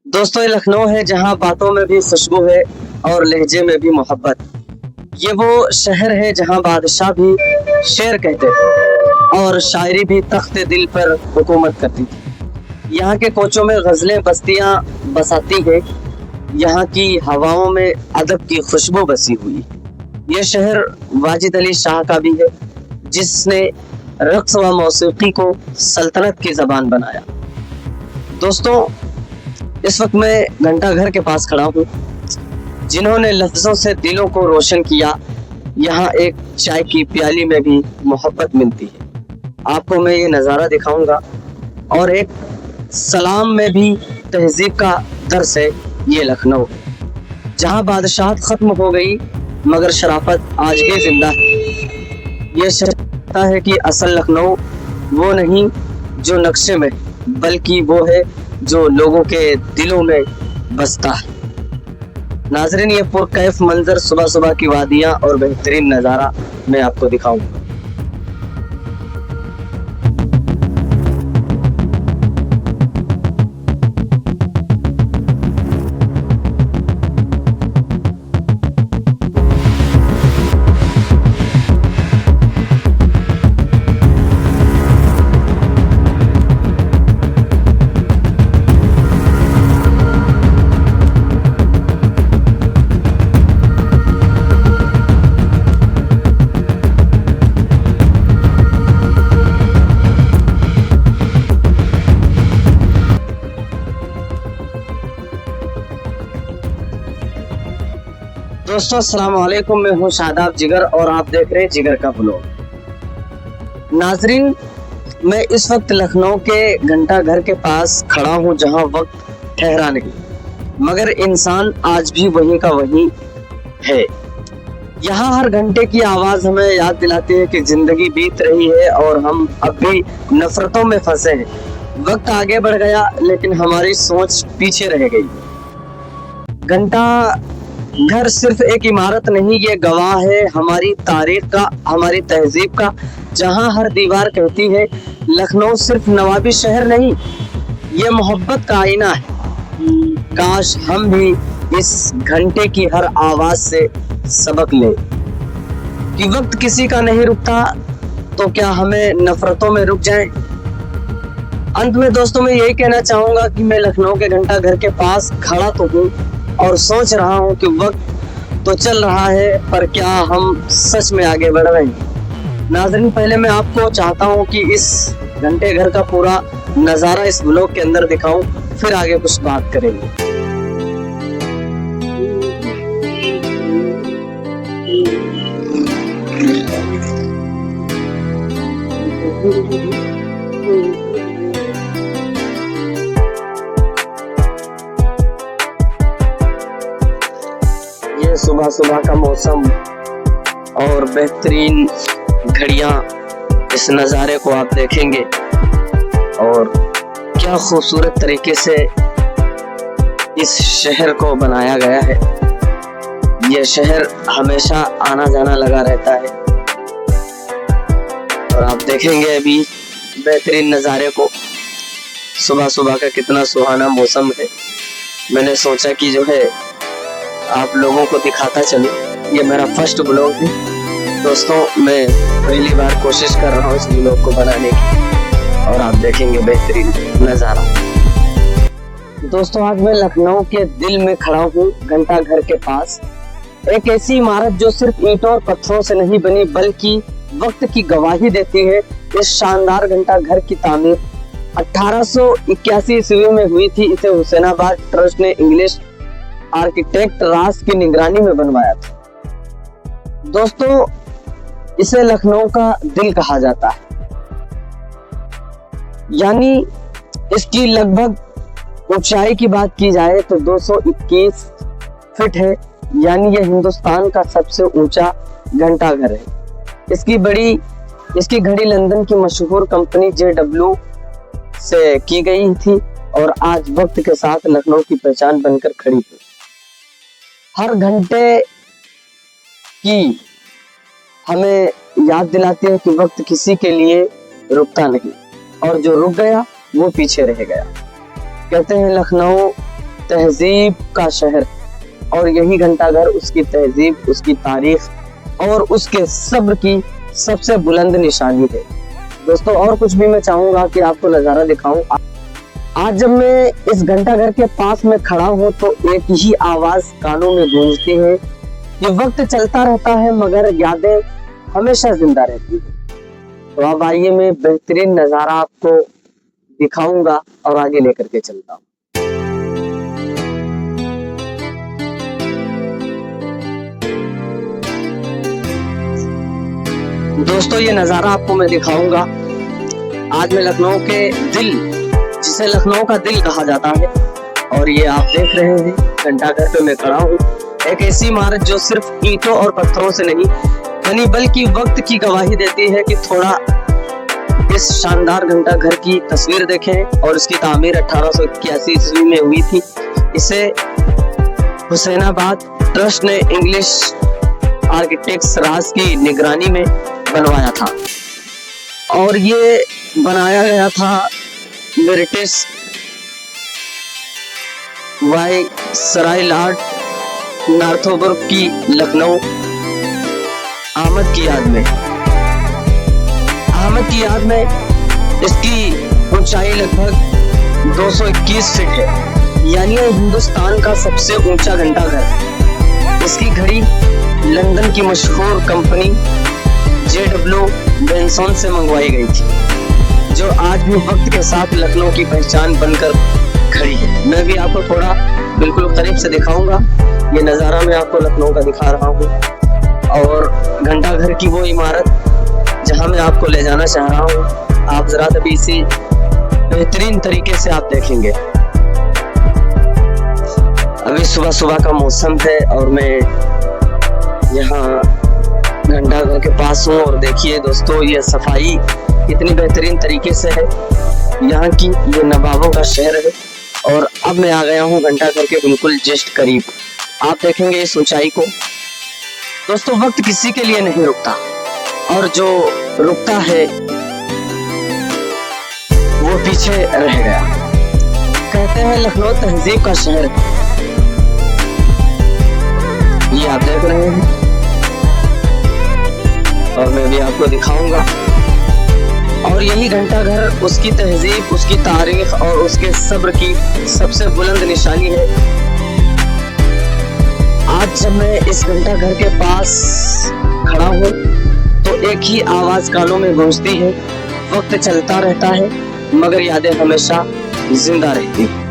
दोस्तों ये लखनऊ है जहाँ बातों में भी खुशबू है और लहजे में भी मोहब्बत। ये वो शहर है जहाँ बादशाह भी शेर कहते थे और शायरी भी तख्ते दिल पर हुकूमत करती थी। यहाँ के कोचों में गज़लें बस्तियाँ बसाती है, यहाँ की हवाओं में अदब की खुशबू बसी हुई। ये शहर वाजिद अली शाह का भी है जिसने रक्स व मौसीकी को सल्तनत की ज़बान बनाया। दोस्तों इस वक्त मैं घंटा घर के पास खड़ा हूँ, जिन्होंने लफ्ज़ों से दिलों को रोशन किया। यहाँ एक चाय की प्याली में भी मोहब्बत मिलती है। आपको मैं ये नज़ारा दिखाऊंगा और एक सलाम में भी तहजीब का दर्स है। ये लखनऊ जहाँ बादशाहत ख़त्म हो गई मगर शराफत आज भी जिंदा है। ये कहता है कि असल लखनऊ वो नहीं जो नक्शे में, बल्कि वो है जो लोगों के दिलों में बसता है। नाज़रीन ये पुरकैफ मंजर सुबह सुबह की वादियाँ और बेहतरीन नज़ारा मैं आपको दिखाऊंगा। दोस्तों अस्सलाम वालेकुम, मैं हूं शादाब जिगर और आप देख रहे हैं जिगर का ब्लॉग। नाजरीन मैं इस वक्त लखनऊ के घंटा घर के पास खड़ा हूं जहां वक्त ठहरा नहीं मगर इंसान आज भी वहीं का वहीं है। यहाँ हर घंटे की आवाज हमें याद दिलाती है कि जिंदगी बीत रही है और हम अब भी नफरतों में फंसे हैं। वक्त आगे बढ़ गया लेकिन हमारी सोच पीछे रह गई। घंटा घर सिर्फ एक इमारत नहीं, ये गवाह है हमारी तारीख का, हमारी तहजीब का, जहां हर दीवार कहती है लखनऊ सिर्फ नवाबी शहर नहीं, ये मोहब्बत का आईना है। काश हम भी इस घंटे की हर आवाज से सबक ले कि वक्त किसी का नहीं रुकता, तो क्या हमें नफरतों में रुक जाएं। अंत में दोस्तों मैं यही कहना चाहूंगा कि मैं लखनऊ के घंटा घर के पास खड़ा तो हूँ और सोच रहा हूँ कि वक्त तो चल रहा है पर क्या हम सच में आगे बढ़ रहे हैं। नाज़रीन पहले मैं आपको चाहता हूँ कि इस घंटे घर का पूरा नज़ारा इस ब्लॉग के अंदर दिखाऊं, फिर आगे कुछ बात करेंगे। ये सुबह सुबह का मौसम और बेहतरीन घड़ियां, इस नज़ारे को आप देखेंगे और क्या खूबसूरत तरीके से इस शहर को बनाया गया है। यह शहर हमेशा आना जाना लगा रहता है और आप देखेंगे अभी बेहतरीन नज़ारे को। सुबह सुबह का कितना सुहाना मौसम है। मैंने सोचा कि जो है आप लोगों को दिखाता चलूं। ये मेरा फर्स्ट ब्लॉग है दोस्तों, मैं पहली बार कोशिश कर रहा हूँ इस ब्लॉग को बनाने की और आप देखेंगे बेहतरीन नज़ारा। दोस्तों आज मैं लखनऊ के दिल में खड़ा हूँ, घंटा घर के पास। एक ऐसी इमारत जो सिर्फ ईंटों और पत्थरों से नहीं बनी बल्कि वक्त की गवाही देती है। इस शानदार घंटा घर की तामीर 1881 ईस्वी में हुई थी। इसे हुसैनाबाद ट्रस्ट ने इंग्लिश आर्किटेक्ट रास की निगरानी में बनवाया था। दोस्तों इसे लखनऊ का दिल कहा जाता है, यानी इसकी लगभग ऊंचाई की बात की जाए तो 221 फीट है, यानी यह हिंदुस्तान का सबसे ऊंचा घंटा घर है। इसकी घड़ी लंदन की मशहूर कंपनी JW से की गई थी और आज वक्त के साथ लखनऊ की पहचान बनकर खड़ी है। हर घंटे की हमें याद दिलाती है कि वक्त किसी के लिए रुकता नहीं और जो रुक गया वो पीछे रह गया। कहते हैं लखनऊ तहजीब का शहर, और यही घंटाघर उसकी तहजीब, उसकी तारीख और उसके सब्र की सबसे बुलंद निशानी है। दोस्तों और कुछ भी मैं चाहूंगा कि आपको नजारा दिखाऊं। आज जब मैं इस घंटाघर के पास में खड़ा हूं तो एक ही आवाज कानों में गूंजती है, ये वक्त चलता रहता है मगर यादें हमेशा जिंदा रहती है। तो अब आइए मैं बेहतरीन नजारा आपको दिखाऊंगा और आगे लेकर के चलता हूँ। दोस्तों ये नजारा आपको मैं दिखाऊंगा। आज मैं लखनऊ के दिल, जिसे लखनऊ का दिल कहा जाता है, और ये आप देख रहे हैं घंटाघर पे मैं खड़ा हूँ। एक ऐसी इमारत जो सिर्फ ईंटों और पत्थरों से नहीं बनी बल्कि वक्त की गवाही देती है कि थोड़ा इस शानदार घंटाघर की तस्वीर देखें। और इसकी तामीर 1881 ईस्वी में हुई थी। इसे हुसैनाबाद ट्रस्ट ने इंग्लिश आर्किटेक्ट्स राज की निगरानी में बनवाया था, और ये बनाया गया था ब्रिटिश वायसराय लॉर्ड नॉर्थब्रुक की लखनऊ आमद की याद में। आमद की याद में इसकी ऊंचाई लगभग 221 फीट है, यानी हिंदुस्तान का सबसे ऊंचा घंटाघर। इसकी घड़ी लंदन की मशहूर कंपनी JW बेंसन से मंगवाई गई थी, जो आज भी वक्त के साथ लखनऊ की पहचान बनकर खड़ी है। मैं भी आपको थोड़ा बिल्कुल करीब से दिखाऊंगा। ये नज़ारा मैं आपको लखनऊ का दिखा रहा हूँ, और घंटाघर की वो इमारत जहाँ मैं आपको ले जाना चाह रहा हूँ, आप जरा तभी इसे बेहतरीन तरीके से आप देखेंगे। अभी सुबह सुबह का मौसम है और मैं यहाँ घंटाघर के पास हूँ, और देखिए दोस्तों ये सफाई कितनी बेहतरीन तरीके से है यहाँ की। ये नवाबों का शहर है, और अब मैं आ गया हूँ घंटाघर के बिल्कुल जस्ट करीब। आप देखेंगे इस ऊंचाई को। दोस्तों वक्त किसी के लिए नहीं रुकता, और जो रुकता है वो पीछे रह गया। कहते हैं लखनऊ तहजीब का शहर है। ये आप देख रहे हैं, और मैं भी आपको दिखाऊंगा। और यही घंटाघर उसकी तहजीब, उसकी तारीख और उसके सब्र की सबसे बुलंद निशानी है। आज जब मैं इस घंटाघर के पास खड़ा हूँ तो एक ही आवाज कानों में गूंजती है, वक्त चलता रहता है मगर यादें हमेशा जिंदा रहती हैं।